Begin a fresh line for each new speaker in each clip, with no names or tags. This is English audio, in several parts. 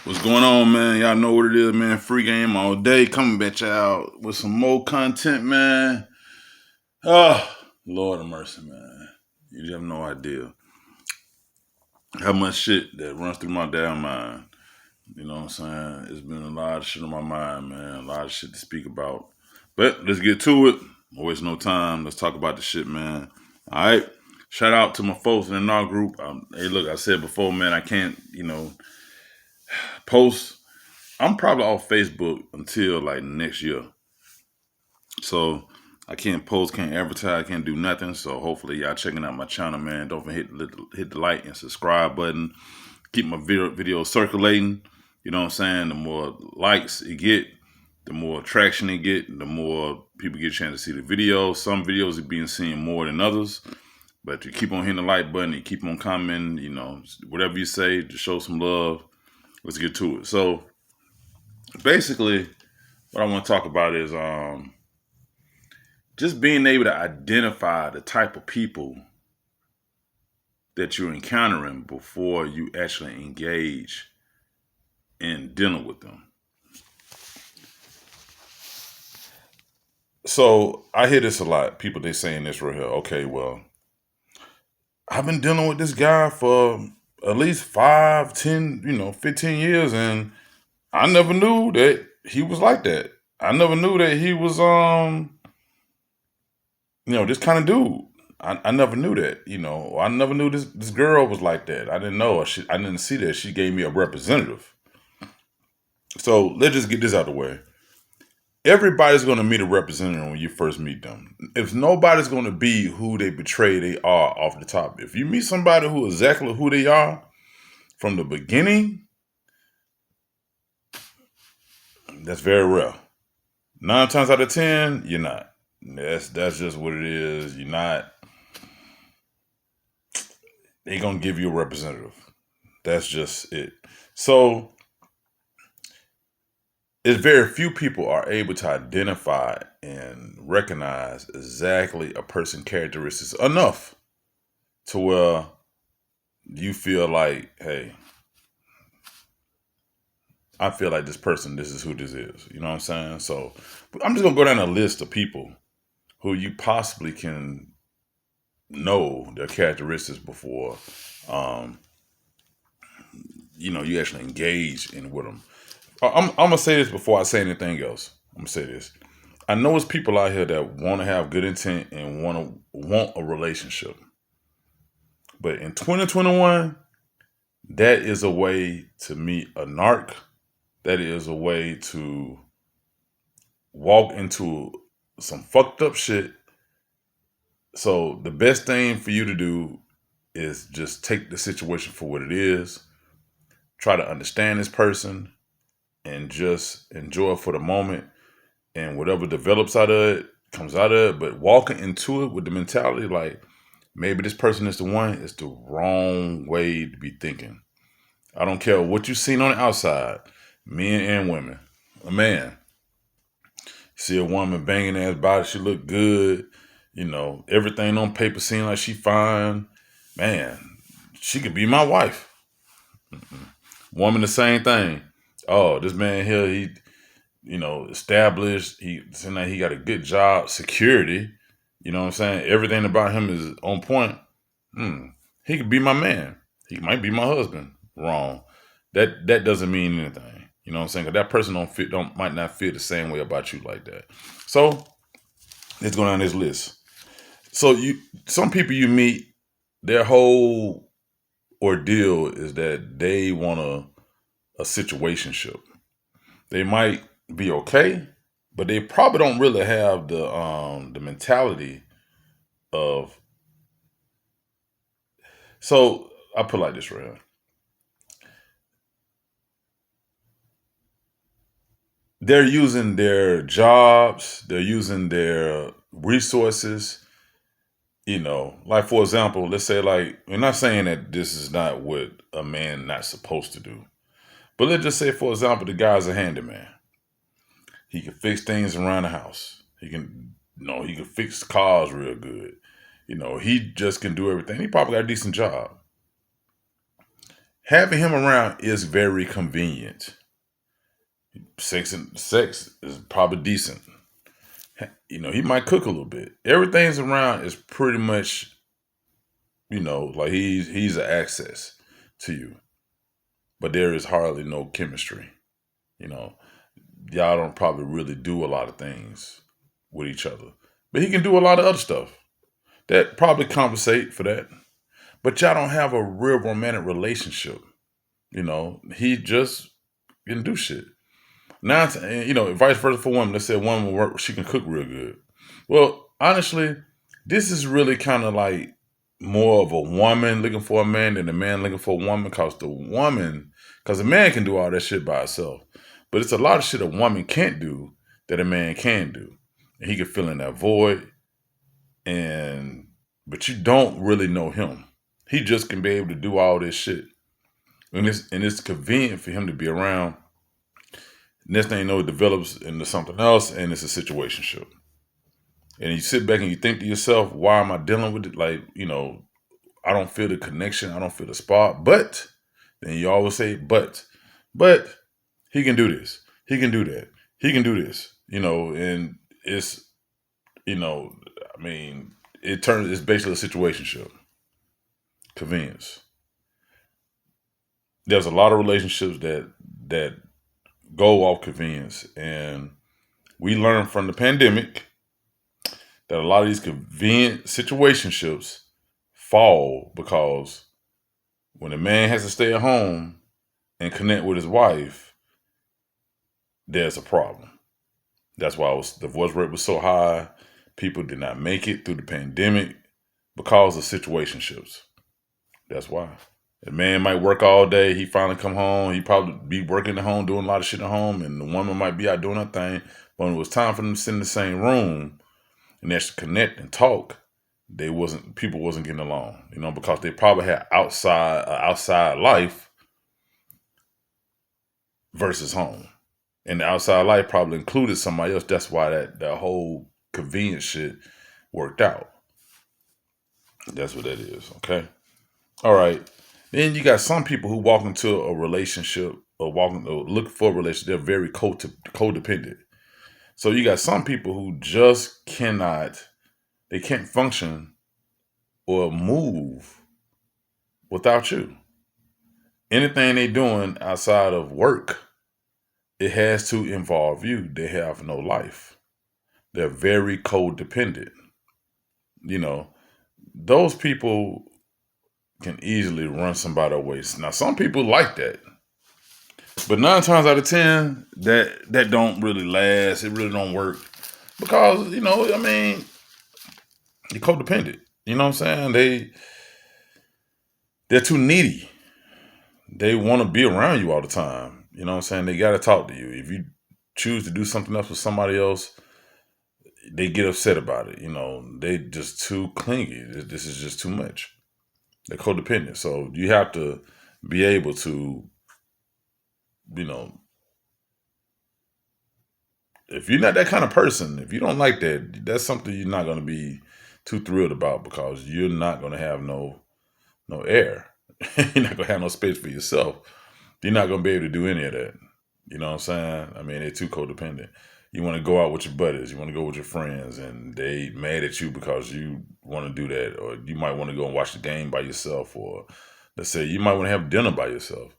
What's going on, man? Y'all know what it is, man. Free game all day. Coming back y'all with some more content, man. Oh, Lord of mercy, man. You just have no idea how much shit that runs through my damn mind. You know what I'm saying? It's been a lot of shit on my mind, man. A lot of shit to speak about. But let's get to it. Waste no time. Let's talk about the shit, man. All right. Shout out to my folks in our group. Hey, look, I said before, man, I can't, post. I'm probably off Facebook until like next year. So I can't post, can't advertise, can't do nothing. So hopefully y'all checking out my channel, man. Don't forget hit the like and subscribe button. Keep my video circulating. You know what I'm saying? The more likes it get, the more traction it get, the more people get a chance to see the video. Some videos are being seen more than others. But you keep on hitting the like button, you keep on commenting, whatever you say to show some love. Let's get to it. So basically, what I want to talk about is just being able to identify the type of people that you're encountering before you actually engage in dealing with them. So I hear this a lot. People, they saying this right here. Okay, well, I've been dealing with this guy for at least 5, 10, 15 years, and I never knew that he was like that. I never knew that he was this kind of dude. I never knew that, I never knew this girl was like that. I didn't know. I didn't see that. She gave me a representative. So let's just get this out of the way. Everybody's going to meet a representative when you first meet them. If nobody's going to be who they betray they are off the top. If you meet somebody who is exactly who they are from the beginning, that's very rare. 9 times out of 10, you're not. That's just what it is. You're not. They're going to give you a representative. That's just it. So, it's very few people are able to identify and recognize exactly a person's characteristics enough to where you feel like, hey, I feel like this person, this is who this is. You know what I'm saying? So, I'm just going to go down a list of people who you possibly can know their characteristics before you actually engage in with them. I'm gonna say this before I say anything else. I'm gonna say this. I know it's people out here that want to have good intent and want a relationship, but in 2021, that is a way to meet a narc. That is a way to walk into some fucked up shit. So the best thing for you to do is just take the situation for what it is. Try to understand this person and just enjoy it for the moment. And whatever develops out of it comes out of it. But walking into it with the mentality like maybe this person is the one, is the wrong way to be thinking. I don't care what you've seen on the outside, men and women. A man, see a woman banging ass body, she look good. Everything on paper seem like she fine. Man, she could be my wife. Woman, the same thing. Oh, this man here, he established. He seemed like he got a good job, security. You know what I'm saying? Everything about him is on point. He could be my man. He might be my husband. Wrong. That doesn't mean anything. You know what I'm saying? 'Cause that person might not feel the same way about you like that. So let's go down this list. So some people you meet, their whole ordeal is that they want a situationship. They might be okay, but they probably don't really have the mentality of. So I put it like this right here. They're using their jobs, they're using their resources. Like for example, let's say like we're not saying that this is not what a man not supposed to do, but let's just say for example, the guy's a handyman. He can fix things around the house. He can fix cars real good. He just can do everything. He probably got a decent job. Having him around is very convenient. Sex is probably decent. He might cook a little bit. Everything's around is pretty much, like he's an access to you. But there is hardly no chemistry. You know, y'all don't probably really do a lot of things with each other. But he can do a lot of other stuff that probably compensate for that. But y'all don't have a real romantic relationship. He just can do shit. Now, vice versa for women. Let's say a woman work, she can cook real good. Well, honestly, this is really kind of like more of a woman looking for a man than a man looking for a woman, because a man can do all that shit by herself. But it's a lot of shit a woman can't do that a man can do. And he can fill in that void, but you don't really know him. He just can be able to do all this shit. And it's convenient for him to be around. Next thing you know, it develops into something else, and it's a situationship. And you sit back and you think to yourself, why am I dealing with it? Like, I don't feel the connection. I don't feel the spark. But then you always say, but he can do this. He can do that. He can do this. And it's, it's basically a situationship. Convenience. There's a lot of relationships that go off convenience. And we learned from the pandemic that a lot of these convenient situationships fall because when a man has to stay at home and connect with his wife, there's a problem. That's why the divorce rate was so high. People did not make it through the pandemic because of situationships. That's why. The man might work all day. He finally come home. He probably be working at home, doing a lot of shit at home, and the woman might be out doing her thing. But when it was time for them to sit in the same room and actually connect and talk, people wasn't getting along, because they probably had outside life versus home. And the outside life probably included somebody else. That's why that whole convenience shit worked out. That's what that is, okay? All right. Then you got some people who walk into a relationship or look for a relationship. They're very codependent. So you got some people who just they can't function or move without you. Anything they doing outside of work, it has to involve you. They have no life. They're very codependent. Those people can easily run somebody away. Now, some people like that. But 9 times out of 10, that don't really last. It really don't work. Because, you're codependent. You know what I'm saying? They're too needy. They want to be around you all the time. You know what I'm saying? They got to talk to you. If you choose to do something else with somebody else, they get upset about it. They just too clingy. This is just too much. They're codependent. So you have to be able to, if you're not that kind of person, if you don't like that, that's something you're not going to be too thrilled about, because you're not going to have no air. You're not going to have no space for yourself. You're not going to be able to do any of that. You know what I'm saying? They're too codependent. You want to go out with your buddies. You want to go with your friends, and they mad at you because you want to do that. Or you might want to go and watch the game by yourself. Or let's say you might want to have dinner by yourself.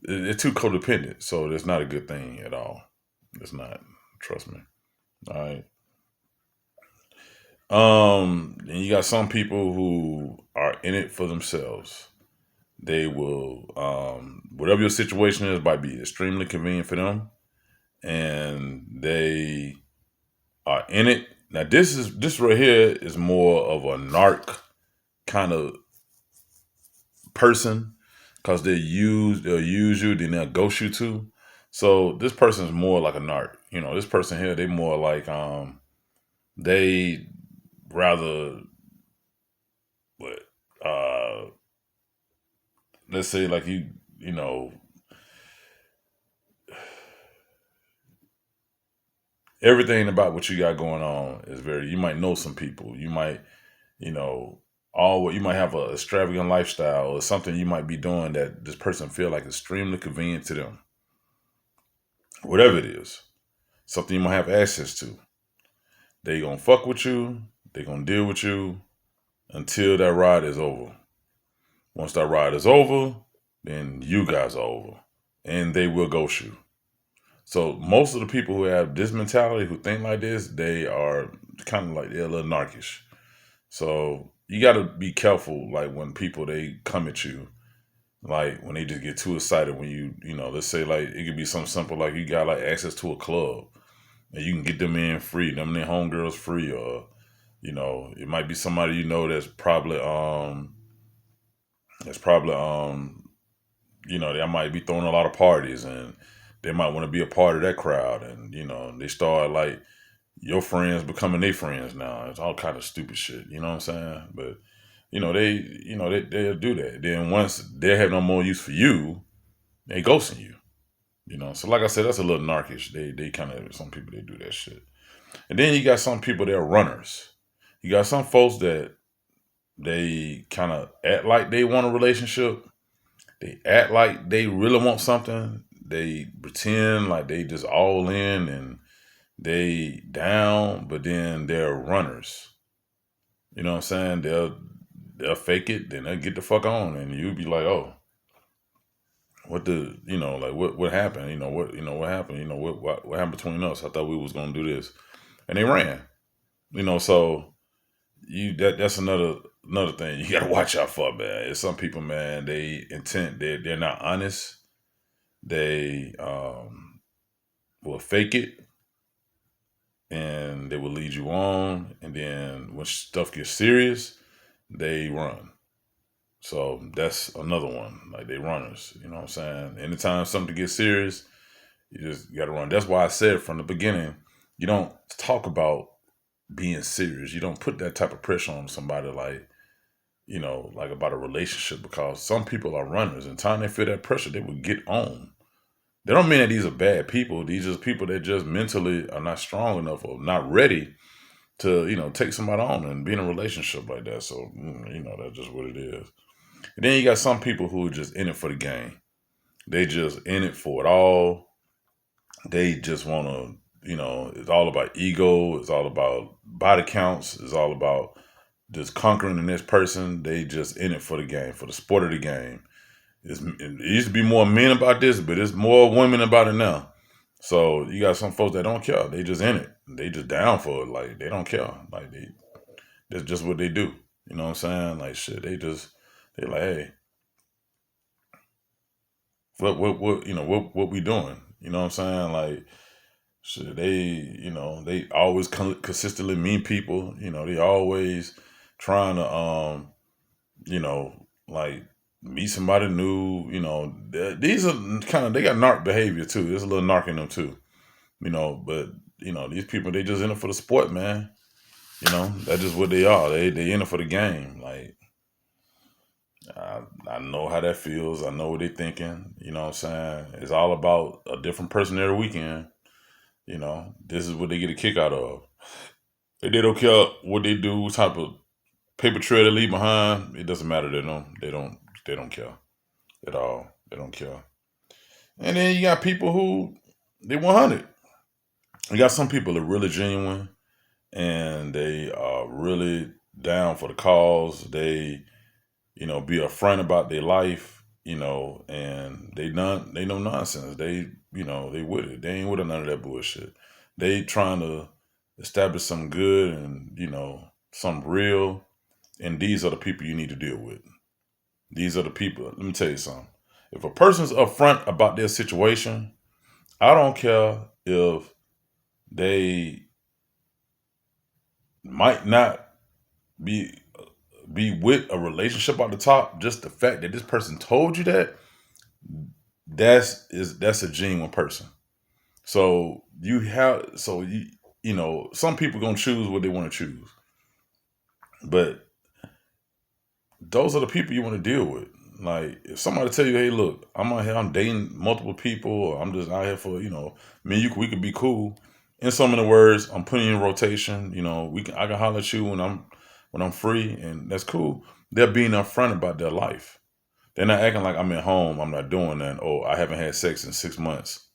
They're too codependent. So that's not a good thing at all. It's not. Trust me. All right. And you got some people who are in it for themselves. They will, whatever your situation is, might be extremely convenient for them, and they are in it. Now, this right here is more of a narc kind of person, because they'll use you, then they'll ghost you too. So this person is more like a narc. This person here, they more like they rather what let's say like everything about what you got going on is you might know some people. You might, you know, all what you might have a extravagant lifestyle or something you might be doing that this person feel like extremely convenient to them. Whatever it is, something you might have access to. They gonna fuck with you. They gonna deal with you until that ride is over. Once that ride is over, then you guys are over, and they will ghost you. So most of the people who have this mentality, who think like this, they are kind of like they're a little narkish. So you got to be careful, like when people they come at you, like when they just get too excited. When you know, let's say like it could be something simple like you got like access to a club and you can get them in free, them and their homegirls free, or it might be somebody that's probably they might be throwing a lot of parties and they might want to be a part of that crowd, and they start like your friends becoming their friends now. It's all kind of stupid shit. You know what I'm saying? But they'll do that. Then once they have no more use for you, they ghosting you. So like I said, that's a little narkish. They kind of some people they do that shit. And then you got some people that are runners. You got some folks that they kind of act like they want a relationship. They act like they really want something. They pretend like they just all in and they down, but then they're runners. You know what I'm saying? They'll fake it, then they'll get the fuck on, and you'll be like, oh, what happened? What happened? What happened between us? I thought we was gonna do this, and they ran. So that's another thing you gotta watch out for, man. It's some people, man. They're not honest. They will fake it, and they will lead you on, and then when stuff gets serious, they run. So that's another one. Like they runners. You know what I'm saying? Anytime something gets serious, you just gotta run. That's why I said from the beginning, you don't talk about being serious. You don't put that type of pressure on somebody like about a relationship, because some people are runners and time they feel that pressure, they will get on. They don't mean that these are bad people. These are people that just mentally are not strong enough or not ready to, take somebody on and be in a relationship like that. So, that's just what it is. And then you got some people who are just in it for the game. They just in it for it all. They just want to, it's all about ego. It's all about body counts. It's all about just conquering the next person. They just in it for the game, for the sport of the game. It used to be more men about this, but it's more women about it now. So you got some folks that don't care. They just in it. They just down for it. Like they don't care. Like that's just what they do. You know what I'm saying? Like shit. They like, hey, what we doing? You know what I'm saying? Like shit. They always consistently meet people. They always trying to like meet somebody new. These are kind of they got narc behavior too. There's a little narc in them too. But these people they just in it for the sport, man. That's just what they are. They in it for the game. Like I know how that feels. I know what they're thinking. You know what I'm saying? It's all about a different person every weekend. This is what they get a kick out of. They don't care what they do, what type of paper trail they leave behind. It doesn't matter to them. They don't care at all. They don't care. And then you got people who they 100. You got some people that are really genuine and they are really down for the cause. They, be upfront about their life, and they no nonsense. They with it. They ain't with none of that bullshit. They trying to establish some good and, some real. And these are the people you need to deal with. These are the people. Let me tell you something. If a person's upfront about their situation, I don't care if they might not be with a relationship at the top. Just the fact that this person told you that's a genuine person. So some people gonna choose what they want to choose, but those are the people you want to deal with. Like if somebody tell you, hey, look, I'm out here, I'm dating multiple people, or I'm just out here for, we could be cool. In so many words, I'm putting you in rotation. I can holler at you when I'm when I'm free, and that's cool. They're being upfront about their life. They're not acting like I'm at home, I'm not doing that. Oh, I haven't had sex in 6 months.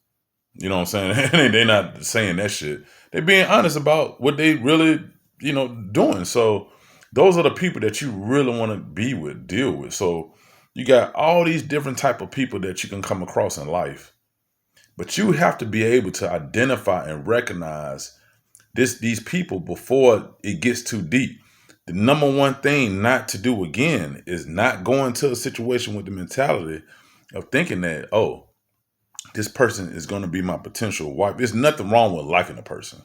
You know what I'm saying? They're not saying that shit. They're being honest about what they really, doing. So those are the people that you really want to be with, deal with. So you got all these different type of people that you can come across in life. But you have to be able to identify and recognize these people before it gets too deep. The number one thing not to do again is not go into a situation with the mentality of thinking that, oh, this person is going to be my potential wife. There's nothing wrong with liking a person.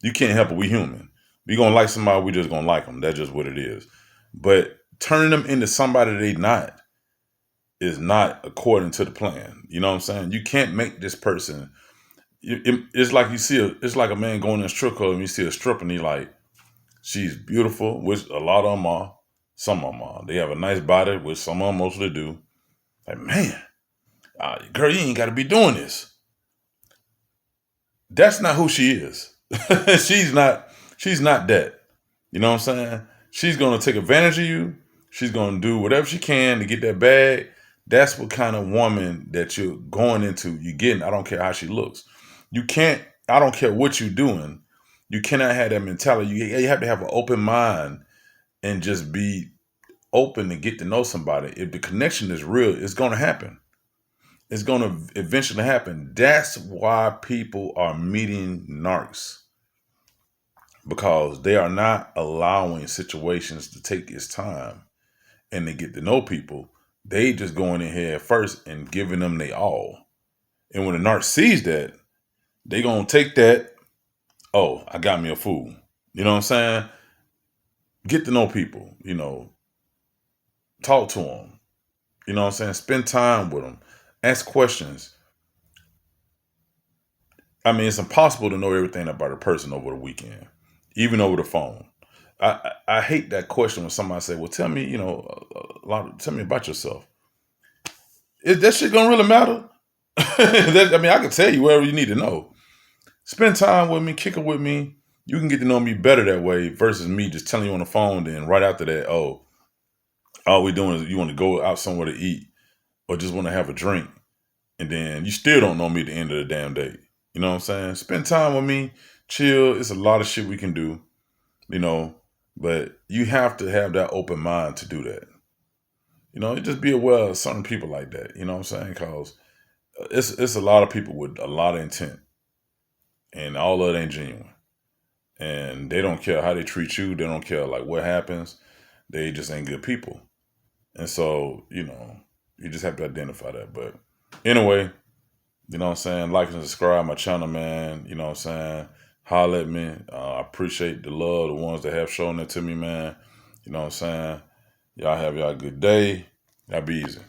You can't help it. We human. We gonna like somebody. We just gonna like them. That's just what it is. But turning them into somebody they not is not according to the plan. You know what I'm saying? You can't make this person. It's like it's like a man going in a strip club and you see a stripper and he like, she's beautiful, which a lot of them are. Some of them are. They have a nice body, which some of them mostly do. Like, man, girl, you ain't got to be doing this. That's not who she is. she's not. She's not that. You know what I'm saying? She's gonna take advantage of you. She's gonna do whatever she can to get that bag. That's what kind of woman that you're going into. You getting. I don't care how she looks. You can't. I don't care what you're doing. You cannot have that mentality. You have to have an open mind and just be open to get to know somebody. If the connection is real, it's going to happen. It's going to eventually happen. That's why people are meeting narcs, because they are not allowing situations to take its time and to get to know people. They just going in here first and giving them they all. And when the narc sees that, they going to take that, oh, I got me a fool. You know what I'm saying? Get to know people, talk to them. You know what I'm saying? Spend time with them. Ask questions. I mean, it's impossible to know everything about a person over the weekend, even over the phone. I hate that question when somebody say, "Well, tell me, tell me about yourself." Is that shit gonna really matter? I mean, I can tell you whatever you need to know. Spend time with me, kick it with me. You can get to know me better that way versus me just telling you on the phone. Then right after that, oh, all we doing is you want to go out somewhere to eat or just want to have a drink, and then you still don't know me at the end of the damn day. You know what I'm saying? Spend time with me, chill. It's a lot of shit we can do, but you have to have that open mind to do that. Just be aware of certain people like that. You know what I'm saying? Because it's a lot of people with a lot of intent, and all of it ain't genuine. And they don't care how they treat you. They don't care like what happens. They just ain't good people. And so, you just have to identify that. But anyway, you know what I'm saying? Like and subscribe my channel, man. You know what I'm saying? Holler at me. I appreciate the love, the ones that have shown it to me, man. You know what I'm saying? Y'all have y'all a good day. Y'all be easy.